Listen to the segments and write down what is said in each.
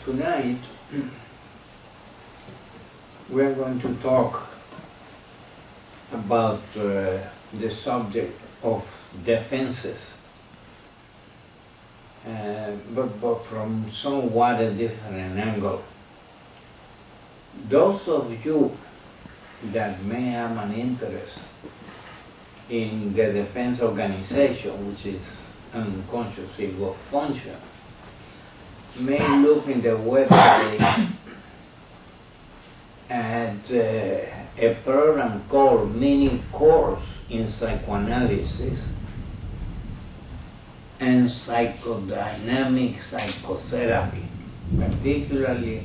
Tonight, we are going to talk about the subject of defenses, but from somewhat a different angle. Those of you that may have an interest in the defense organization, which is unconscious ego function, may look in the website at a program called Mini Course in Psychoanalysis and Psychodynamic Psychotherapy, particularly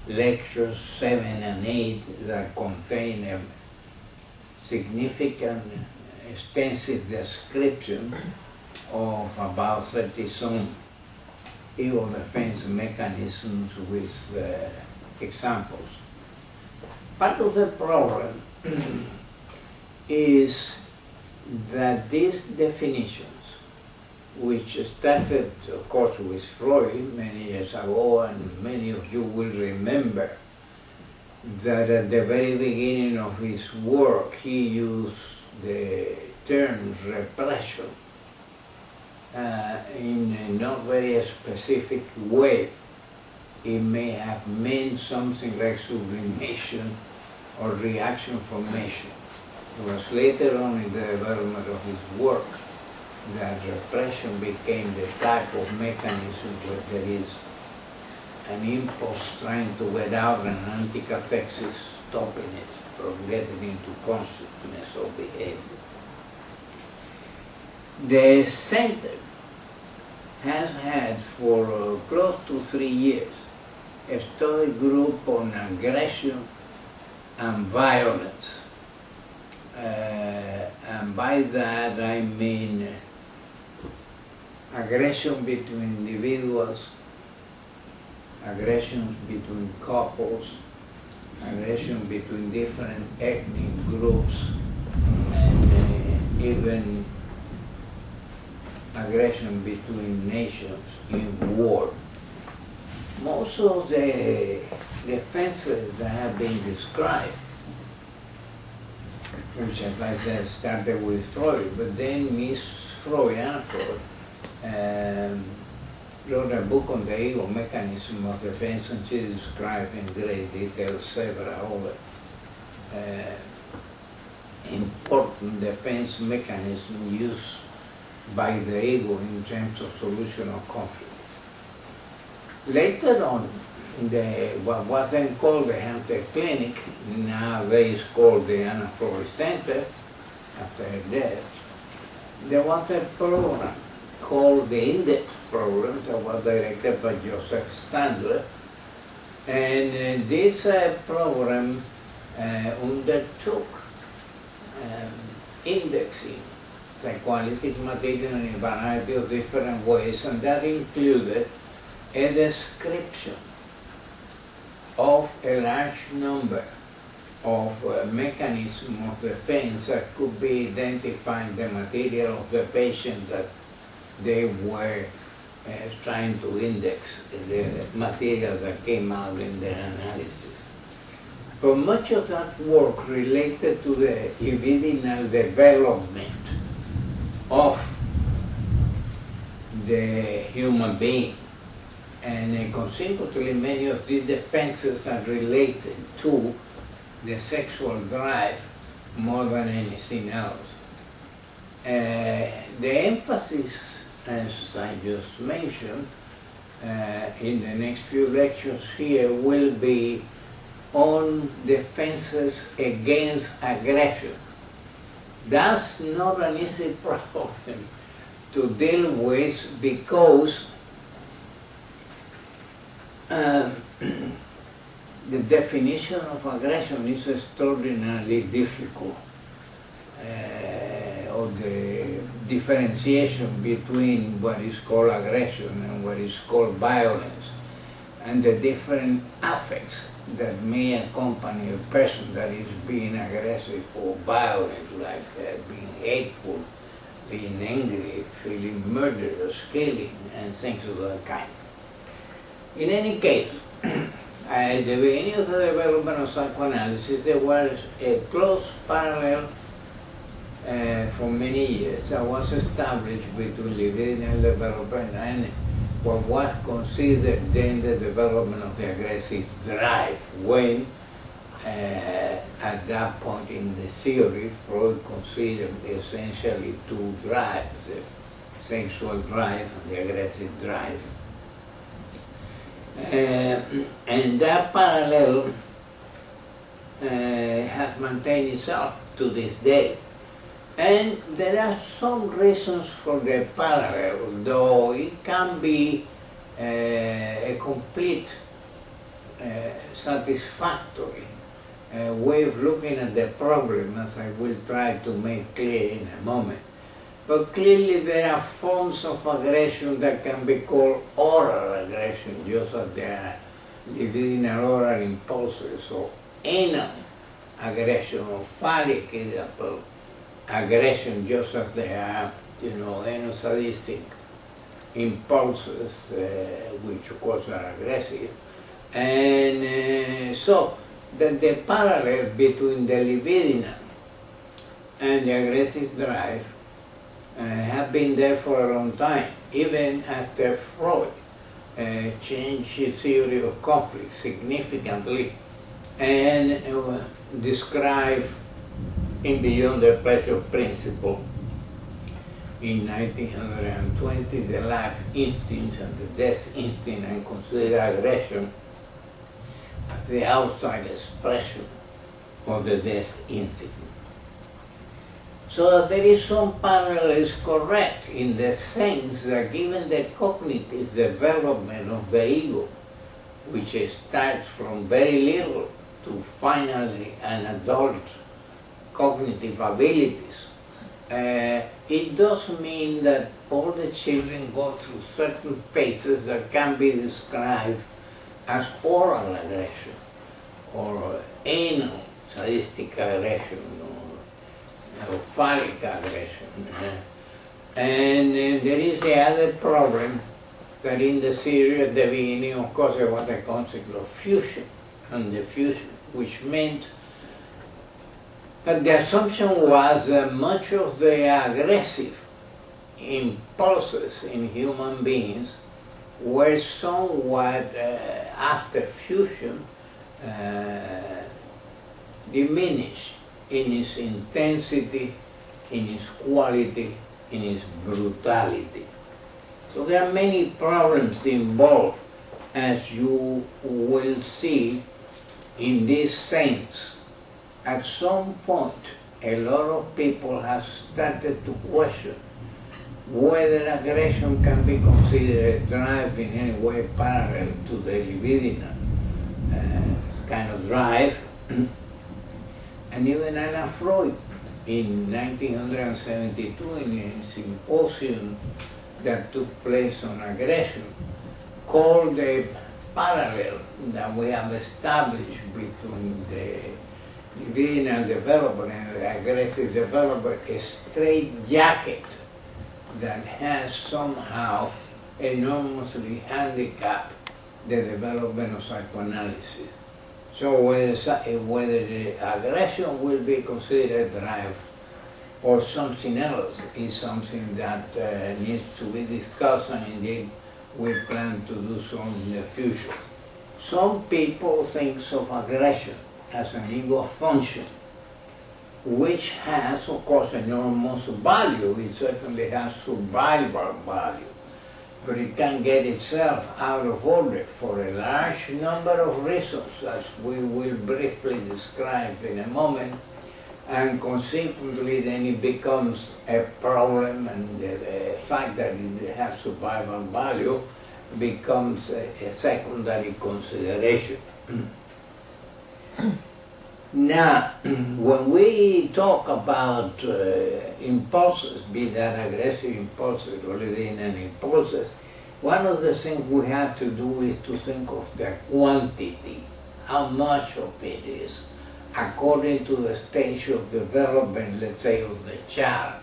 lectures 7 and 8 that contain a significant, extensive description of about 30 some ego defense mechanisms with examples. Part of the problem is that these definitions, which started, of course, with Freud many years ago, and many of you will remember that at the very beginning of his work he used the term repression in a not very specific way. It may have meant something like sublimation or reaction formation. It was later on in the development of his work that repression became the type of mechanism where there is an impulse trying to get out and anticathexis stopping it from getting into consciousness or behavior. The center has had for close to 3 years a study group on aggression and violence. And by that I mean aggression between individuals, aggressions between couples, aggression between different ethnic groups, and even aggression between nations in war. Most of the defenses that have been described, which, as I said, started with Freud, but then Miss Freud, Anna Freud, wrote a book on the ego mechanism of defense, and she described in great detail several important defense mechanisms used by the ego in terms of solution of conflict. Later on, what was then called the Hunter Clinic, nowadays called the Anna Freud Center, after her death, there was a program called the Index Program that was directed by Joseph Sandler, and this program undertook indexing psychoanalytic material in a variety of different ways, and that included a description of a large number of mechanisms of defense that could be identifying the material of the patient that they were trying to index, the material that came out in their analysis. But much of that work related to the libidinal development of the human being. And consequently, many of these defenses are related to the sexual drive more than anything else. The emphasis, as I just mentioned, in the next few lectures here will be on defenses against aggression. That's not an easy problem to deal with because the definition of aggression is extraordinarily difficult, or the differentiation between what is called aggression and what is called violence, and the different affects that may accompany a person that is being aggressive or violent, like being hateful, being angry, feeling murderous, killing, and things of that kind. In any case, at the beginning of the development of psychoanalysis, there was a close parallel for many years that was established between libidinal development and what was considered then the development of the aggressive drive, when at that point in the theory, Freud considered essentially two drives, the sexual drive and the aggressive drive. And that parallel has maintained itself to this day. And there are some reasons for the parallel, though it can be a complete, satisfactory way of looking at the problem, as I will try to make clear in a moment. But clearly there are forms of aggression that can be called oral aggression, just as there are libidinal oral impulses, or anal aggression, or phallic aggression, just as there are, anal sadistic impulses, which of course are aggressive. And so that the parallel between the libidinal and the aggressive drive have been there for a long time, even after Freud changed his theory of conflict significantly and described in Beyond the Pleasure Principle in 1920 the life instinct and the death instinct, and considered aggression as the outside expression of the death instinct. So there is some parallel is correct in the sense that given the cognitive development of the ego, which starts from very little to finally an adult cognitive abilities, it does mean that all the children go through certain phases that can be described as oral aggression, or anal sadistic aggression, or phallic aggression. And there is the other problem that in the theory at the beginning, of course, there was a concept of fusion and diffusion, which meant that the assumption was that much of the aggressive impulses in human beings were somewhat, after fusion, diminished in its intensity, in its quality, in its brutality. So there are many problems involved, as you will see in this sense. At some point, a lot of people have started to question whether aggression can be considered a drive in any way parallel to the libidinal kind of drive. And even Anna Freud, in 1972, in a symposium that took place on aggression, called the parallel that we have established between the libidinal development and the aggressive development a straitjacket that has somehow enormously handicapped the development of psychoanalysis. So whether the aggression will be considered a drive or something else is something that needs to be discussed, and indeed we plan to do so in the future. Some people think of aggression as an ego function, which has, of course, enormous value. It certainly has survival value, but it can get itself out of order for a large number of reasons, as we will briefly describe in a moment, and consequently then it becomes a problem, and the fact that it has survival value becomes a secondary consideration. Now, when we talk about impulses, be that aggressive impulses or libidinal impulses, one of the things we have to do is to think of the quantity, how much of it is, according to the stage of development, let's say, of the child.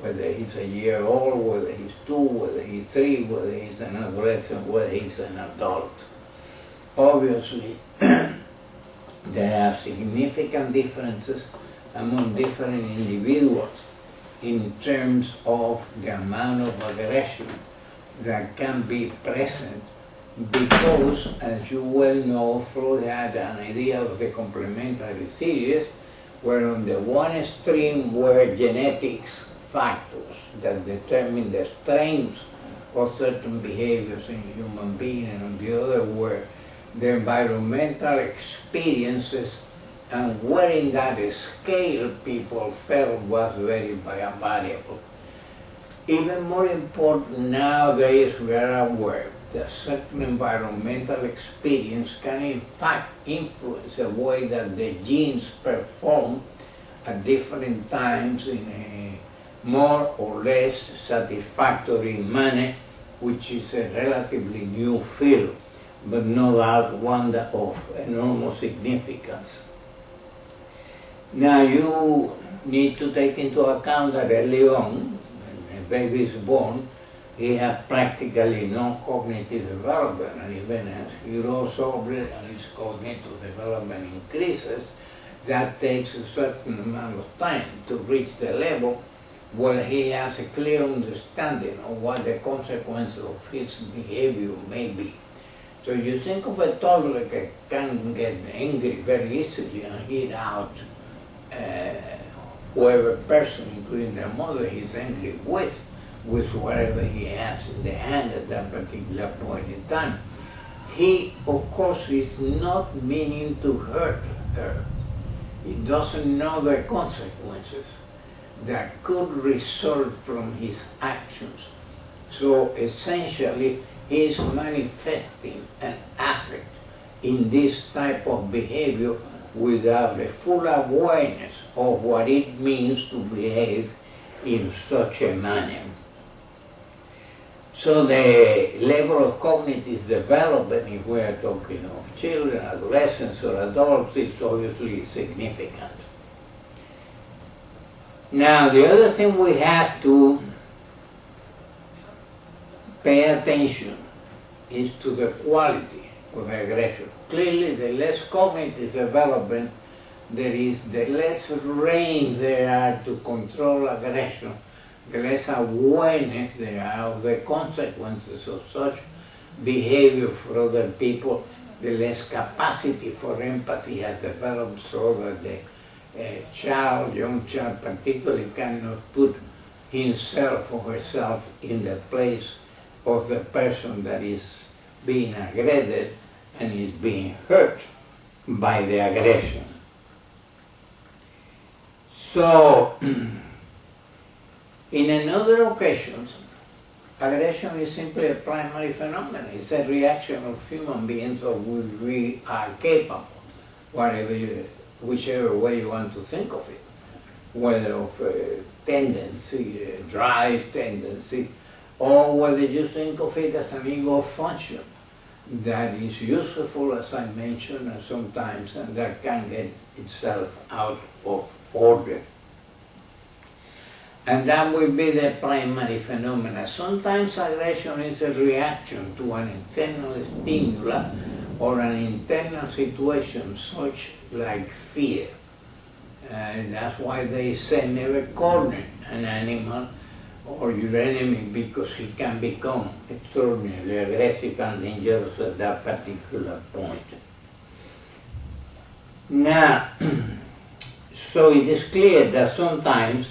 whether he's a year old, whether he's 2, whether he's 3, whether he's an adolescent, whether he's an adult. Obviously, there are significant differences among different individuals in terms of the amount of aggression that can be present, because, as you well know, Freud had an idea of the complementary series, where on the one extreme were genetics factors that determine the strengths of certain behaviors in human beings, and on the other were the environmental experiences, and where in that scale people felt was very variable. Even more important nowadays, we are aware that certain environmental experience can in fact influence the way that the genes perform at different times in a more or less satisfactory manner, which is a relatively new field, but no doubt one of enormous significance. Now you need to take into account that early on, when a baby is born, he has practically no cognitive development, and even as he grows older and his cognitive development increases, that takes a certain amount of time to reach the level where he has a clear understanding of what the consequences of his behavior may be. So you think of a toddler that can get angry very easily and hit out whoever person, including their mother, he's angry with whatever he has in the hand at that particular point in time. He, of course, is not meaning to hurt her. He doesn't know the consequences that could result from his actions. So essentially, he is manifesting an affect in this type of behavior without a full awareness of what it means to behave in such a manner. So the level of cognitive development, if we are talking of children, adolescents, or adults, is obviously significant. Now, the other thing we have to pay attention is to the quality of aggression. Clearly, the less cognitive development there is, the less range there are to control aggression, the less awareness there are of the consequences of such behavior for other people, the less capacity for empathy has developed, so that the young child particularly, cannot put himself or herself in the place of the person that is being aggressed and is being hurt by the aggression. So, in another occasions, aggression is simply a primary phenomenon. It's a reaction of human beings of which we are capable, whichever way you want to think of it, whether of tendency, drive tendency, or whether you think of it as an ego function that is useful, as I mentioned, and sometimes, and that can get itself out of order. And that will be the primary phenomena. Sometimes aggression is a reaction to an internal stimuli or an internal situation, such like fear. And that's why they say never corner an animal or your enemy, because he can become extraordinarily aggressive and dangerous at that particular point. Now, so it is clear that sometimes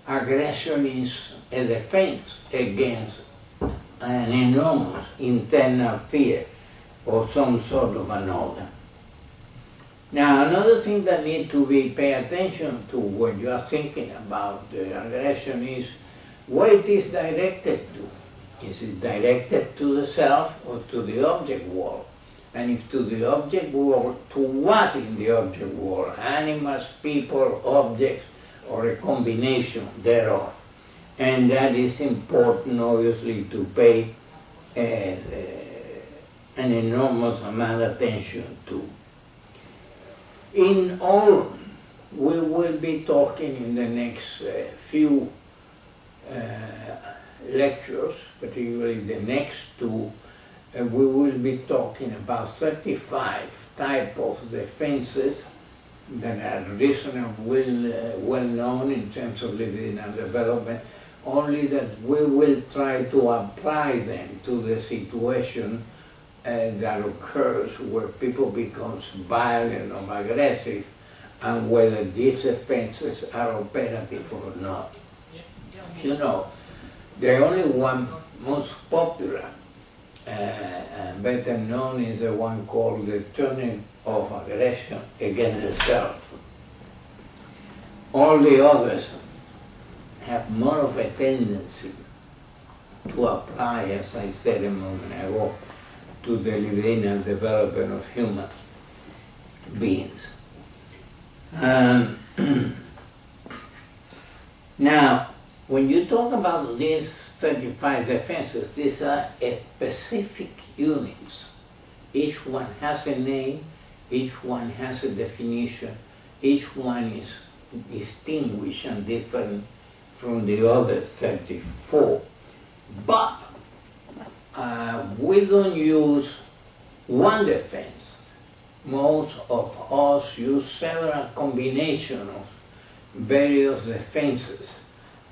aggression is a defense against an enormous internal fear or some sort of another. Now, another thing that needs to be paid attention to when you are thinking about aggression is what it is directed to. Is it directed to the self or to the object world? And if to the object world, to what in the object world? Animals, people, objects, or a combination thereof. And that is important, obviously, to pay an enormous amount of attention to. In all, we will be talking in the next few lectures, particularly the next two, we will be talking about 35 types of defenses that are reasonably well known in terms of libidinal development, only that we will try to apply them to the situation that occurs where people become violent or aggressive, and whether these defenses are operative or not. You know, the only one most popular and better known is the one called the turning of aggression against the self. All the others have more of a tendency to apply, as I said a moment ago, to the libidinal development of human beings. Now, when you talk about these 35 defenses, these are specific units. Each one has a name, each one has a definition, each one is distinguished and different from the other 34. But we don't use one defense. Most of us use several combinations of various defenses.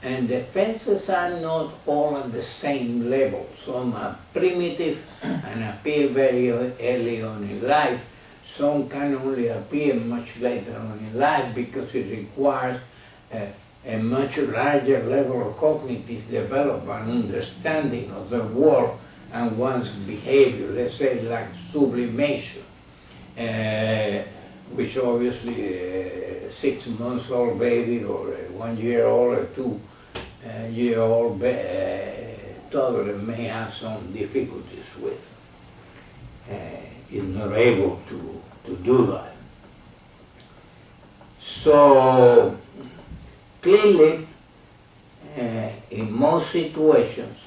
And defenses are not all at the same level. Some are primitive and appear very early on in life. Some can only appear much later on in life because it requires a much larger level of cognitive development, understanding of the world and one's behavior, let's say like sublimation, which obviously a 6-month-old baby or a 1-year-old or 2-year-old toddler may have some difficulties with. Is not able to do that. So clearly, in most situations,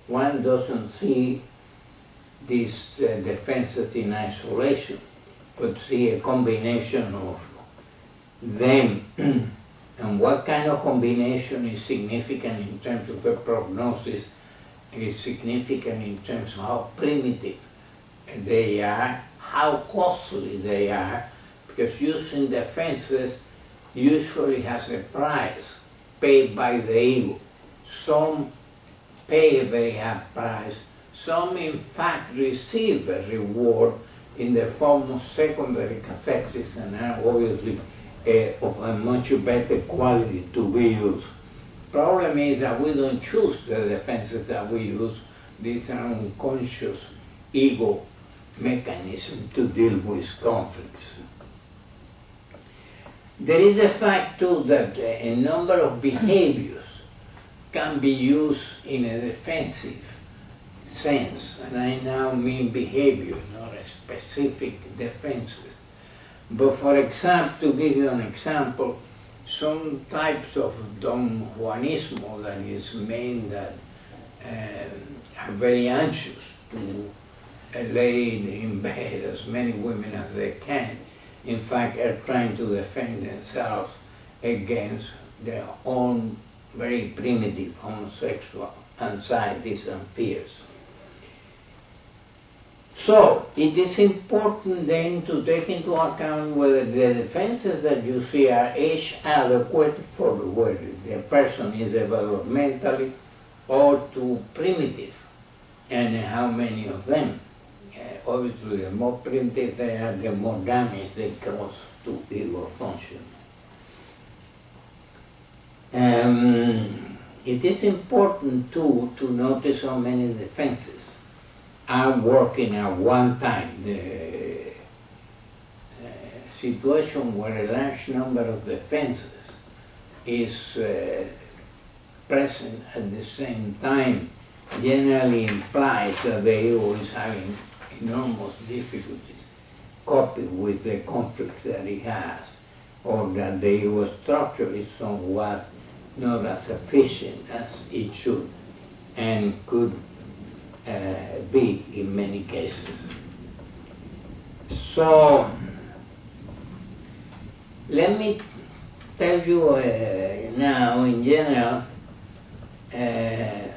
one doesn't see these defenses in isolation, but see a combination of them. And what kind of combination is significant in terms of the prognosis is significant in terms of how primitive they are, how costly they are, because using defenses usually has a price paid by the ego. Some pay a very high price, some in fact receive a reward in the form of secondary cathexis and are obviously of a much better quality to be used. Problem is that we don't choose the defenses that we use. These are unconscious ego mechanism to deal with conflicts. There is a fact too that a number of behaviors can be used in a defensive sense, and I now mean behavior, not a specific defenses. But for example, to give you an example, some types of Don Juanismo that is mean that are very anxious to lay in bed as many women as they can, in fact are trying to defend themselves against their own very primitive homosexual anxieties and fears. So it is important then to take into account whether the defenses that you see are age adequate for whether the person is developmentally or too primitive, and how many of them. Obviously, the more primitive they are, the more damage they cause to ego function. It is important too to notice how many defenses are working at one time. The situation where a large number of defenses is present at the same time generally implies that the ego is having enormous difficulties coping with the conflicts that it has, or that the ego structure is somewhat not as efficient as it should and could be in many cases. So let me tell you now in general a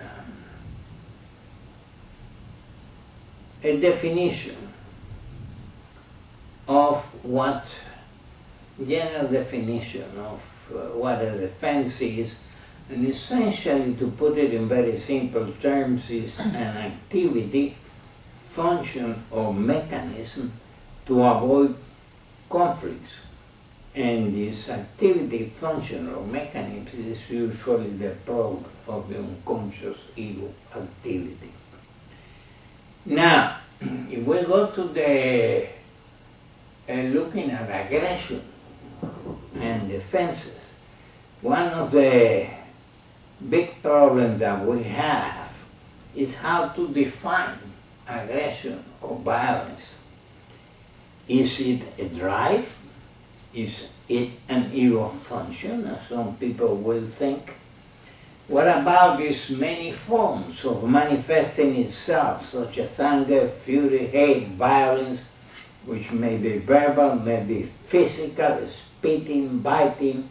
definition of what, general definition of what a defense is, and essentially, to put it in very simple terms, is an activity, function, or mechanism to avoid conflicts. And this activity, function, or mechanism is usually the product of the unconscious ego activity. Now, if we go to the looking at aggression and defenses, one of the big problems that we have is how to define aggression or violence. Is it a drive? Is it an ego function, as some people will think? What about these many forms of manifesting itself, such as anger, fury, hate, violence, which may be verbal, may be physical, spitting, biting,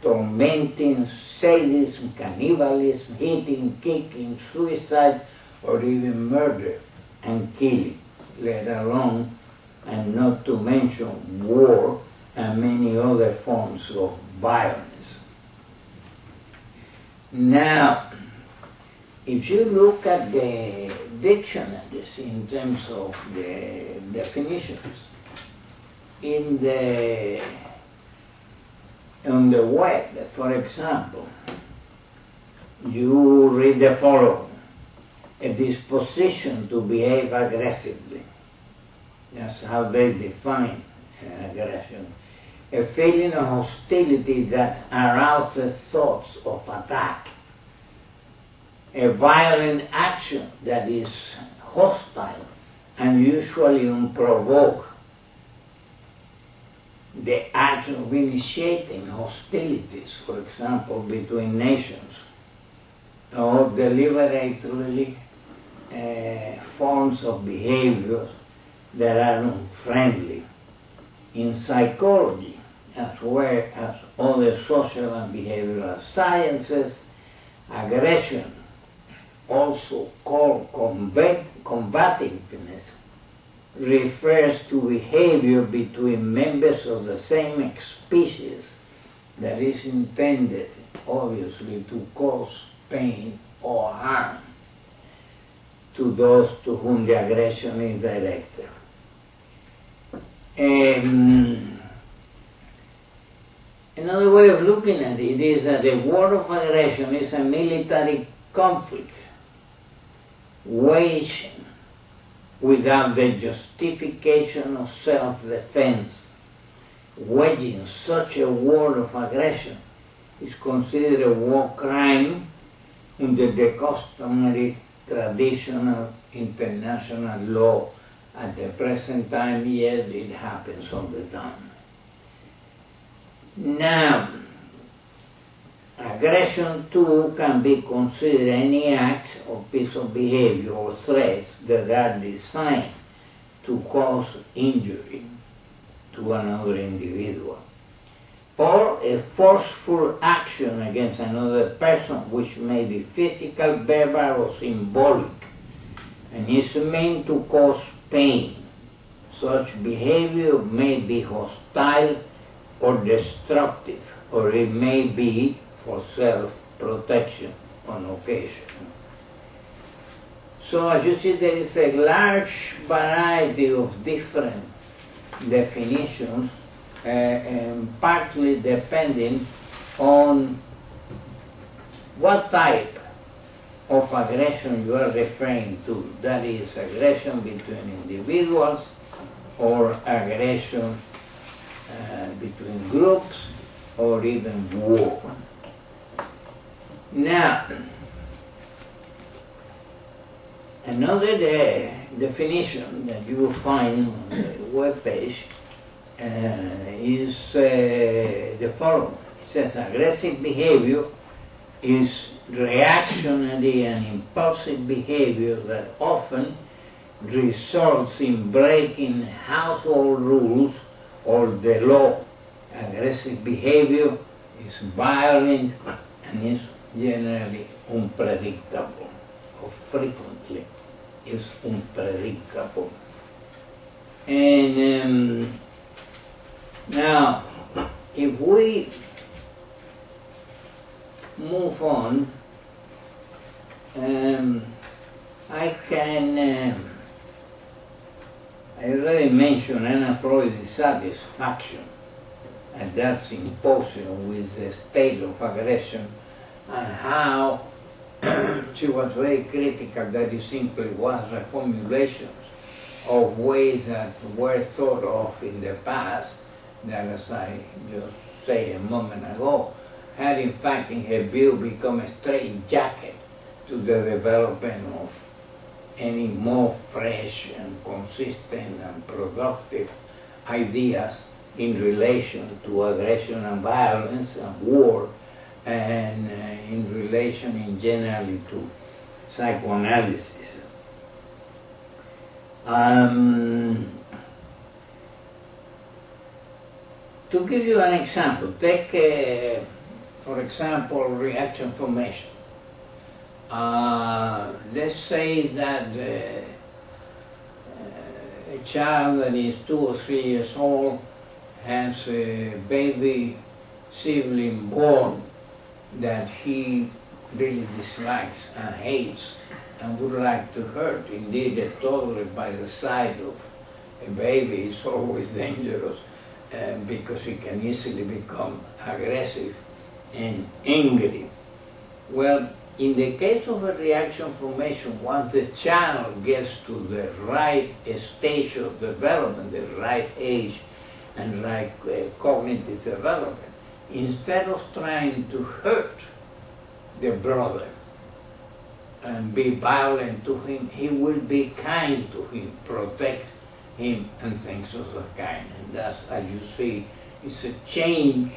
tormenting, sadism, cannibalism, hitting, kicking, suicide, or even murder and killing, let alone, and not to mention, war and many other forms of violence. Now, if you look at the dictionaries in terms of the definitions, on the web, for example, you read the following: a disposition to behave aggressively. That's how they define aggression. A feeling of hostility that arouses thoughts of attack. A violent action that is hostile and usually unprovoked. The act of initiating hostilities, for example, between nations, or deliberately forms of behavior that are unfriendly. In psychology, as well as other social and behavioral sciences, aggression, also called combativeness, refers to behavior between members of the same species that is intended, obviously, to cause pain or harm to those to whom the aggression is directed. Another way of looking at it is that the word of aggression is a military conflict waged without the justification of self-defense. Waging such a war of aggression is considered a war crime under the customary traditional international law at the present time, yet it happens all the time. Now, aggression too can be considered any act or piece of behavior or threats that are designed to cause injury to another individual, or a forceful action against another person which may be physical, verbal, or symbolic, and is meant to cause pain. Such behavior may be hostile or destructive, or it may be for self-protection on occasion. So as you see, there is a large variety of different definitions, and partly depending on what type of aggression you are referring to. That is, aggression between individuals or aggression between groups or even war. Now, another definition that you will find on the webpage is the following. It says aggressive behavior is reactionary and impulsive behavior that often results in breaking household rules or the law. Aggressive behavior is violent and is generally unpredictable, or frequently is unpredictable. And now, if we move on, I already mentioned Anna-Freud's satisfaction at that symposium with the state of aggression, and how she was very critical that it simply was reformulations of ways that were thought of in the past, that, as I just said a moment ago, had in fact in her view become a straitjacket to the development of any more fresh and consistent and productive ideas in relation to aggression and violence and war, and in relation in generally to psychoanalysis. To give you an example, take, for example, reaction formation. Let's say that a child that is 2 or 3 years old has a baby sibling born that he really dislikes and hates and would like to hurt. Indeed, a toddler by the side of a baby is always dangerous because he can easily become aggressive and angry. Well, in the case of a reaction formation, once the child gets to the right stage of development, the right age and right cognitive development, instead of trying to hurt the brother and be violent to him, he will be kind to him, protect him, and things of that kind. And that's, as you see, it's a change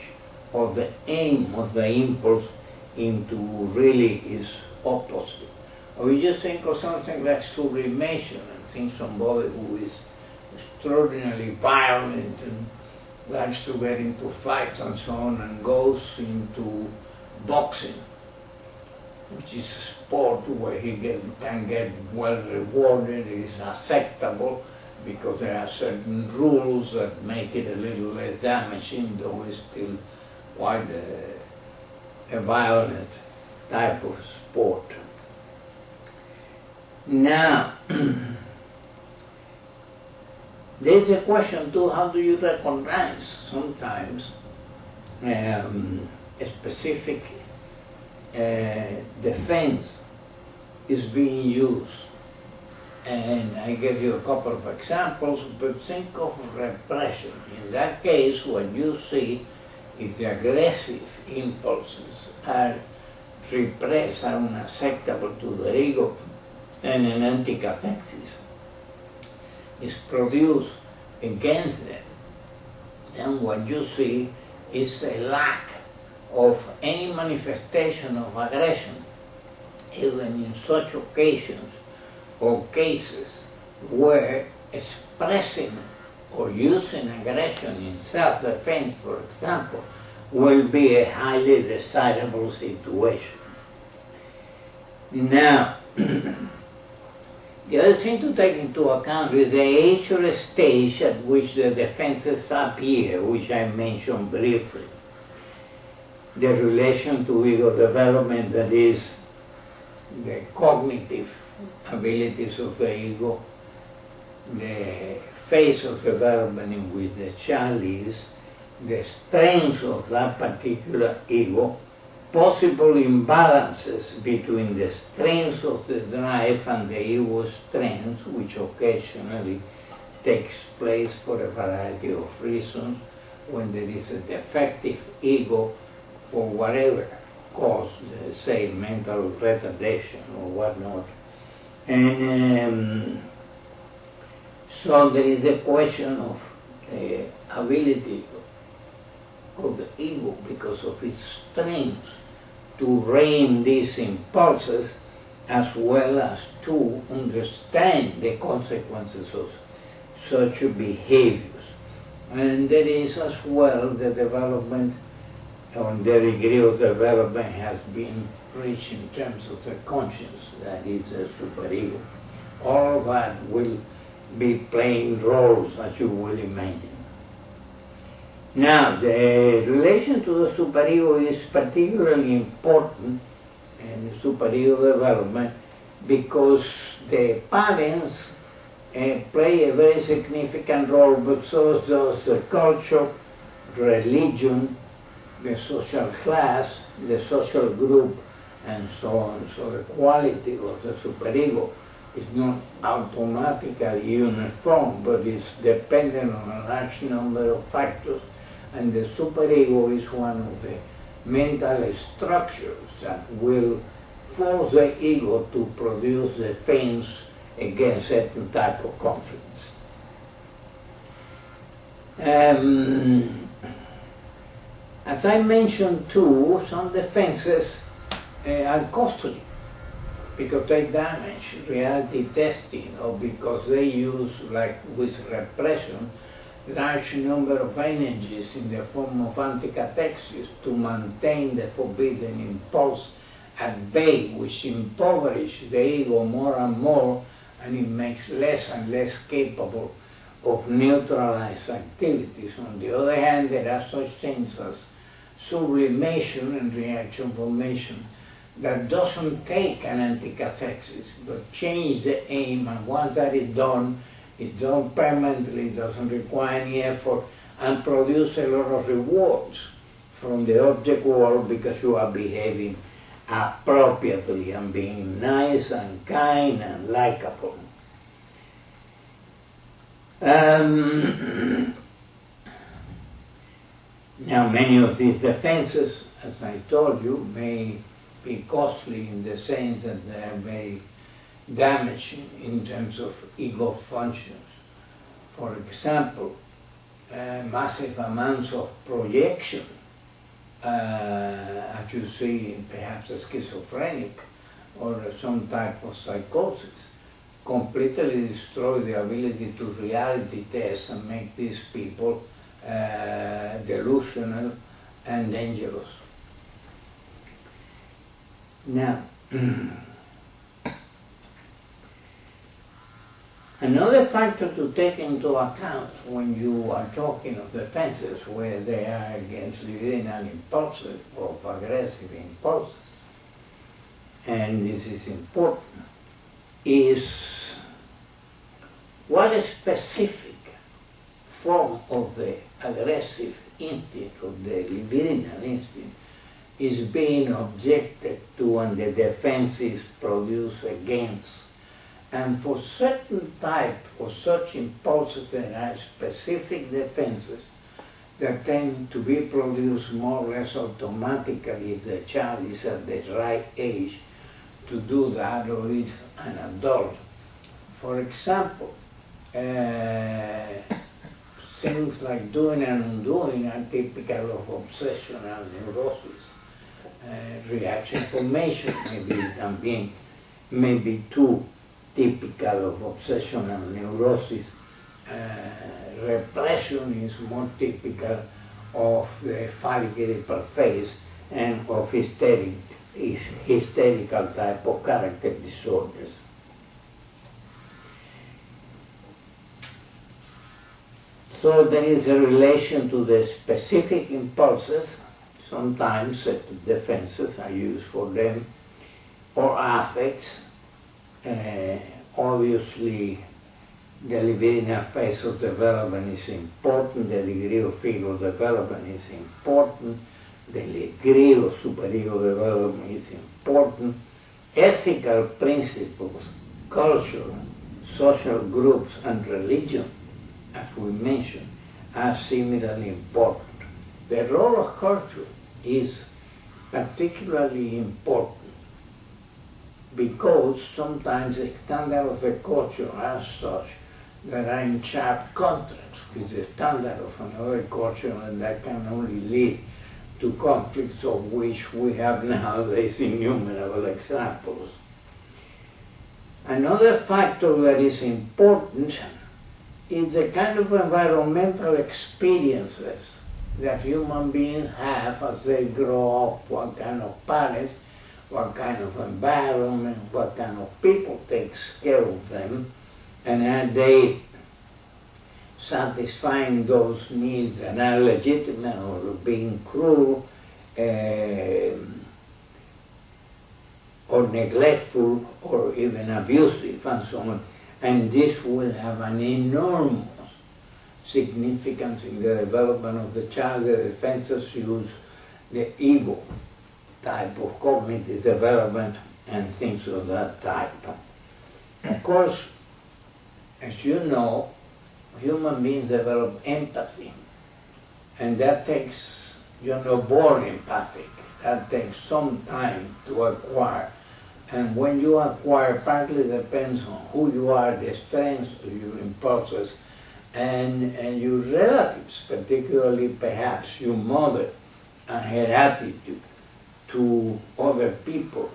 of the aim of the impulse into really its opposite. Or you just think of something like sublimation, and think somebody who is extraordinarily violent and likes to get into fights and so on, and goes into boxing, which is a sport where he can get well rewarded, is acceptable, because there are certain rules that make it a little less damaging, though it's still quite a violent type of sport. Now, there's a question too, how do you recognize sometimes a specific defense is being used? And I gave you a couple of examples, but think of repression. In that case, what you see is the aggressive impulses are repressed, are unacceptable to the ego, and an anti-cathexis is produced against them. Then what you see is a lack of any manifestation of aggression, even in such occasions or cases where expressing or using aggression in self-defense, for example, will be a highly desirable situation. Now, the other thing to take into account is the age or stage at which the defenses appear, which I mentioned briefly. The relation to ego development, that is, the cognitive abilities of the ego, the phase of development in which the child is, the strength of that particular ego, possible imbalances between the strength of the drive and the ego strength, which occasionally takes place for a variety of reasons, when there is a defective ego for whatever cause, say mental retardation or whatnot. And so there is a question of the ability of the ego, because of its strength, to rein these impulses, as well as to understand the consequences of such behaviors. And there is as well the development on the degree of development has been reached in terms of the conscience, that is the superego. All of that will be playing roles, as you will imagine. Now, the relation to the superego is particularly important in superego development because the parents play a very significant role, but so does the culture, religion, the social class, the social group, and so on. So the quality of the superego is not automatically uniform, but it's dependent on a large number of factors, and the superego is one of the mental structures that will force the ego to produce defense against certain type of conflicts. As I mentioned too, some defenses are costly because they damage reality testing, or because they use, like with repression, large number of energies in the form of anticatexis to maintain the forbidden impulse at bay, which impoverishes the ego more and more, and it makes less and less capable of neutralized activities. On the other hand, there are such things as sublimation and reaction formation that doesn't take an anticathexis, but change the aim, and once that is done, it's done permanently, doesn't require any effort, and produce a lot of rewards from the object world because you are behaving appropriately and being nice and kind and likable. Now, many of these defenses, as I told you, may be costly in the sense that they are very damaging in terms of ego functions. For example, massive amounts of projection, as you see in perhaps a schizophrenic or some type of psychosis, completely destroy the ability to reality test and make these people delusional and dangerous. Now, another factor to take into account when you are talking of defenses, whether they are against libidinal impulses or aggressive impulses, and this is important, is what a specific form of the aggressive instinct, of the libidinal instinct, is being objected to and the defense is produced against. And for certain type of such impulses, there are specific defenses that tend to be produced more or less automatically if the child is at the right age to do that, or is an adult. For example, things like doing and undoing are typical of obsessional neurosis. Reaction formation may be too typical of obsessional neurosis. Repression is more typical of the phallic irritable phase and of hysterical type of character disorders. So there is a relation to the specific impulses. Sometimes certain defenses are used for them, or affects. Obviously, the libidinal phase of development is important, the degree of ego development is important, the degree of superego development is important. Ethical principles, culture, social groups, and religion, as we mentioned, are similarly important. The role of culture is particularly important because sometimes the standard of the culture are such that are in sharp contrast with the standard of another culture, and that can only lead to conflicts of which we have nowadays innumerable examples. Another factor that is important is the kind of environmental experiences that human beings have as they grow up, what kind of parents, what kind of environment, what kind of people takes care of them, and are they satisfying those needs that are legitimate or being cruel or neglectful or even abusive and so on. And this will have an enormous significance in the development of the child. The defenses use the ego type of cognitive development and things of that type. Of course, as you know, human beings develop empathy, and that takes, you're not born empathic. That takes some time to acquire. And when you acquire, partly depends on who you are, the strengths of your impulses, and your relatives, particularly perhaps your mother and her attitude to other people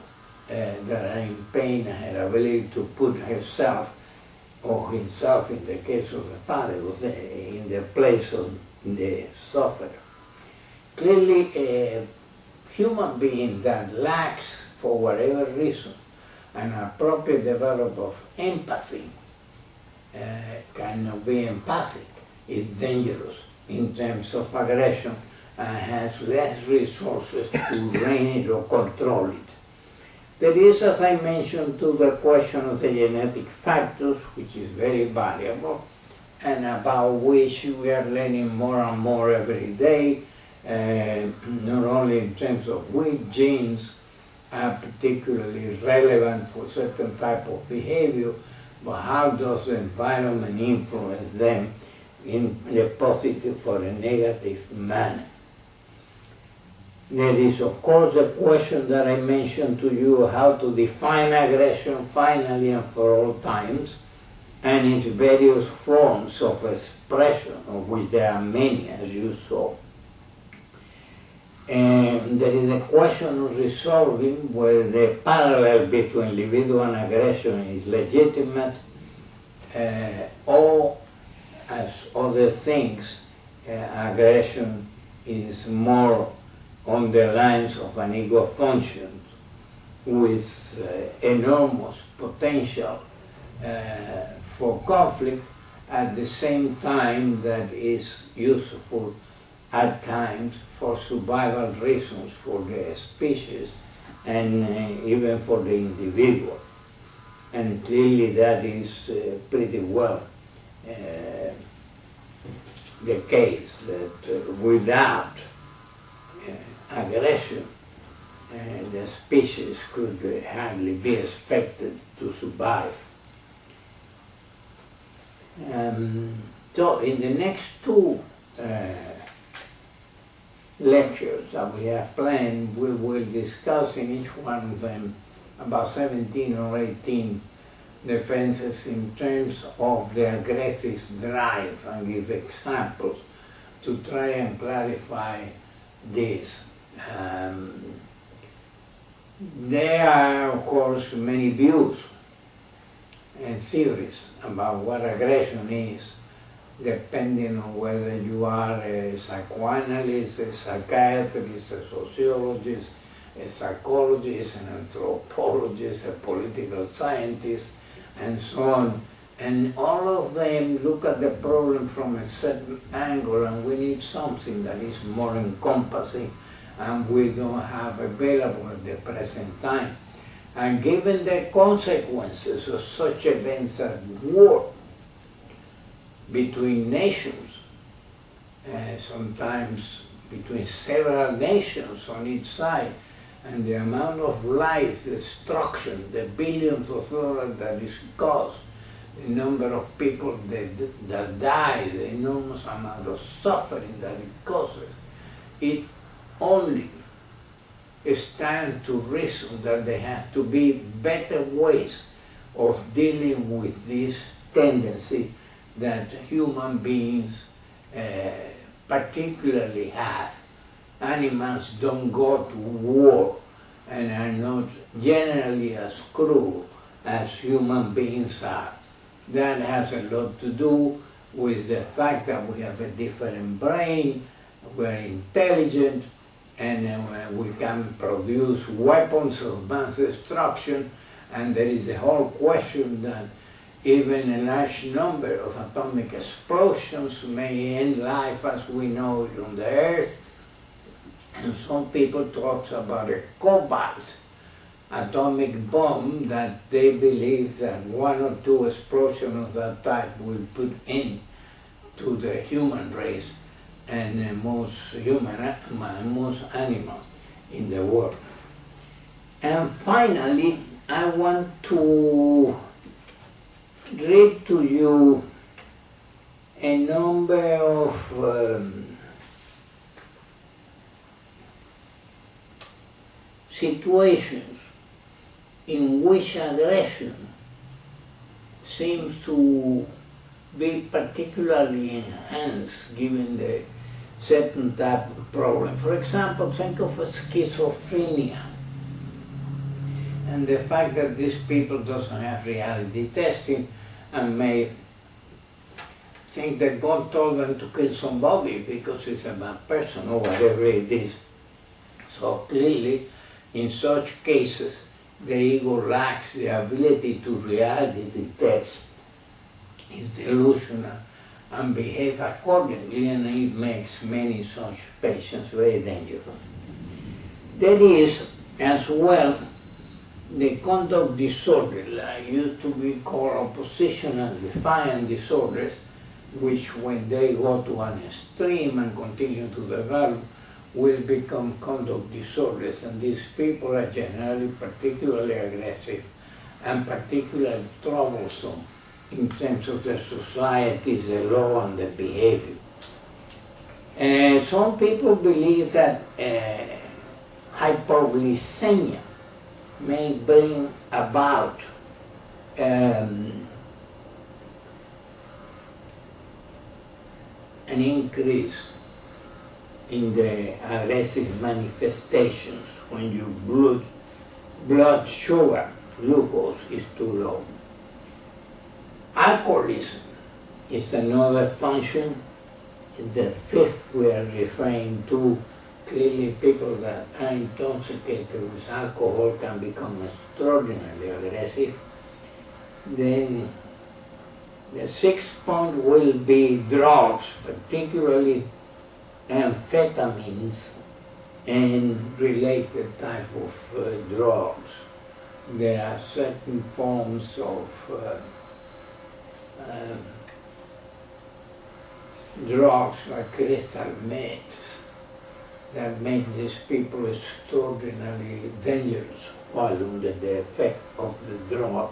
that are in pain, and her ability to put herself or himself, in the case of the father, in the place of the sufferer. Clearly, a human being that lacks, for whatever reason, an appropriate development of empathy, cannot be empathic, is dangerous in terms of aggression, and has less resources to rein it or control it. There is, as I mentioned, to the question of the genetic factors, which is very variable, and about which we are learning more and more every day, not only in terms of which genes are particularly relevant for certain type of behavior, but how does the environment influence them in a positive or a negative manner. There is, of course, the question that I mentioned to you, how to define aggression finally and for all times, and its various forms of expression, of which there are many, as you saw. And there is a question of resolving whether the parallel between libido and aggression is legitimate, or, as other things, aggression is more on the lines of an ego function with enormous potential for conflict, at the same time that is useful at times for survival reasons for the species and even for the individual. And clearly that is pretty well the case, that without aggression, the species could hardly be expected to survive. So in the next two lectures that we have planned, we will discuss in each one of them about 17 or 18 defenses in terms of the aggressive drive, and give examples to try and clarify this. There are, of course, many views and theories about what aggression is, depending on whether you are a psychoanalyst, a psychiatrist, a sociologist, a psychologist, an anthropologist, a political scientist, and so on. And all of them look at the problem from a certain angle, and we need something that is more encompassing and we don't have available at the present time. And given the consequences of such events as war between nations, sometimes between several nations on each side, and the amount of life, destruction, the billions of dollars that is caused, the number of people that die, the enormous amount of suffering that it causes, it only stands to reason that there have to be better ways of dealing with this tendency that human beings particularly have. Animals don't go to war and are not generally as cruel as human beings are. That has a lot to do with the fact that we have a different brain, we're intelligent, and we can produce weapons of mass destruction, and there is a whole question that even a large number of atomic explosions may end life as we know it on the Earth. And some people talk about a cobalt atomic bomb that they believe that one or two explosions of that type will put end to the human race and most animals in the world. And finally, I want to read to you a number of situations in which aggression seems to be particularly enhanced given the certain type of problem. For example, think of schizophrenia and the fact that these people doesn't have reality testing and may think that God told them to kill somebody because it's a bad person or whatever it is. So clearly, in such cases, the ego lacks the ability to reality test, is delusional, and behave accordingly, and it makes many such patients very dangerous. There is, as well, the conduct disorder, like used to be called oppositional defiant disorders, which when they go to an extreme and continue to develop, will become conduct disorders, and these people are generally particularly aggressive and particularly troublesome in terms of the society, the law, and the behavior. Some people believe that hypoglycemia may bring about an increase in the aggressive manifestations when your blood sugar, glucose, is too low. Alcoholism is another function. The fifth we are referring to. Clearly people that are intoxicated with alcohol can become extraordinarily aggressive. Then the sixth point will be drugs, particularly amphetamines and related type of drugs. There are certain forms of drugs like crystal meth that make these people extraordinarily dangerous while under the effect of the drug,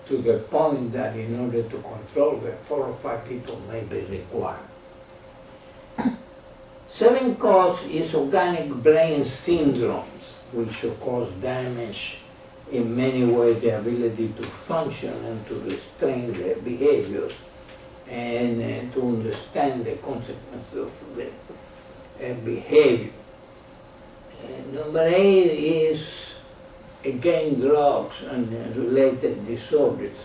to the point that in order to control them, 4 or 5 people may be required. Seventh cause is organic brain syndromes, which cause damage in many ways the ability to function and to restrain their behaviors and to understand the consequences of the behavior. Number 8 is again drugs and related disorders.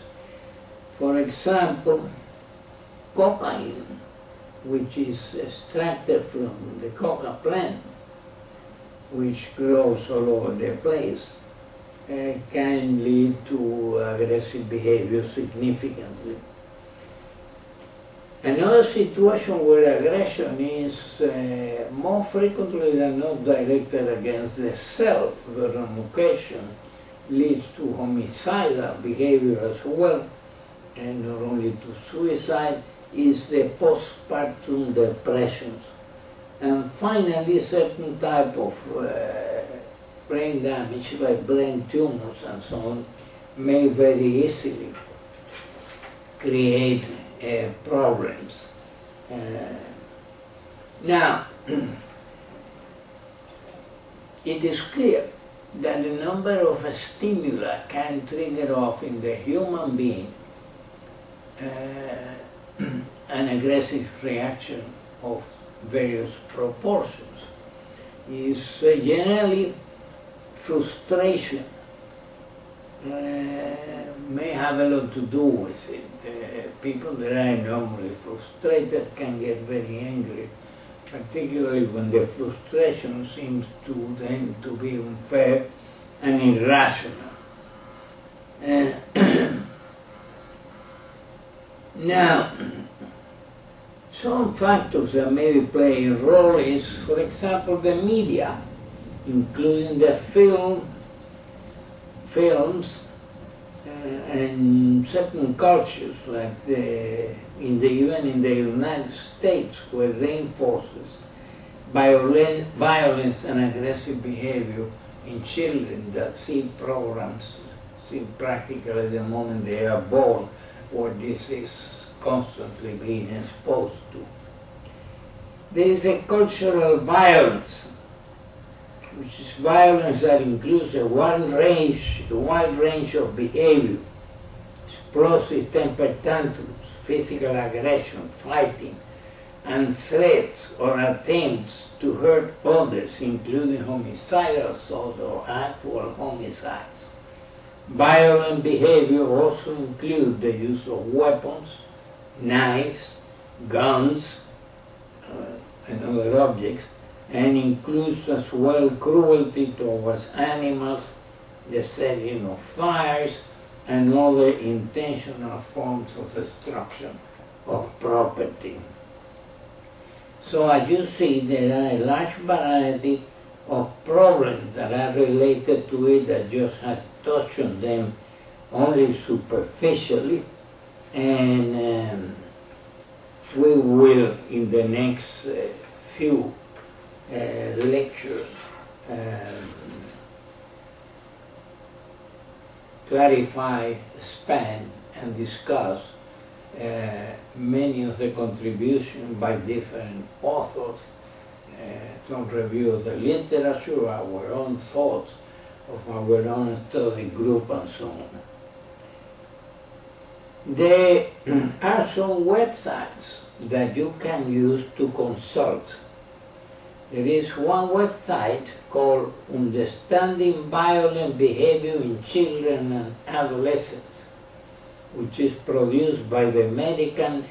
For example, cocaine, which is extracted from the coca plant, which grows all over the place, can lead to aggressive behavior significantly. Another situation where aggression is more frequently than not directed against the self, but on occasion leads to homicidal behavior as well, and not only to suicide, is the postpartum depressions. And finally, certain type of brain damage, like brain tumors and so on, may very easily create problems. Now, it is clear that a number of stimuli can trigger off in the human being an aggressive reaction of various proportions. Is generally frustration may have a lot to do with it. People that are normally frustrated can get very angry particularly when the frustration seems to them to be unfair and irrational. Now, some factors that may play a role is, for example, the media, including the films, and certain cultures, like even in the United States, where reinforces violence and aggressive behavior in children that see programs, see practically the moment they are born, where this is constantly being exposed to. There is a cultural violence, which is violence that includes a wide range of behavior, explosive temper tantrums, physical aggression, fighting, and threats or attempts to hurt others, including homicidal assault or actual homicides. Violent behavior also includes the use of weapons, knives, guns, and other objects, and includes as well cruelty towards animals, the setting of fires, and other intentional forms of destruction of property. So as you see, there are a large variety of problems that are related to it that just has touched on them only superficially, and we will in the next few lectures clarify, expand, and discuss many of the contributions by different authors, some review of the literature, our own thoughts of our own study group, and so on. There are some websites that you can use to consult. There is one website called Understanding Violent Behavior in Children and Adolescents, which is produced by the American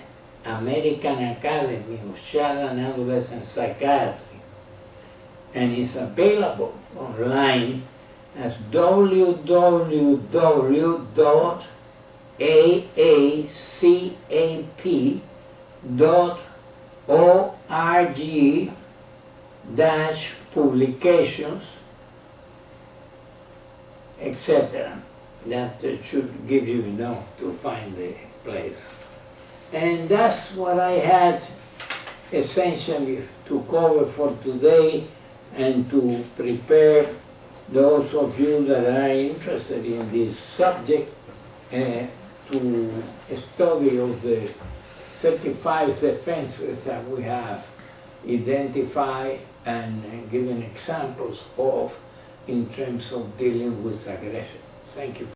Academy of Child and Adolescent Psychiatry, and is available online as www.aacp.org/publications, etc. That should give you enough to find the place. And that's what I had essentially to cover for today, and to prepare those of you that are interested in this subject to a study of the 35 defenses that we have identified and given examples of in terms of dealing with aggression. Thank you.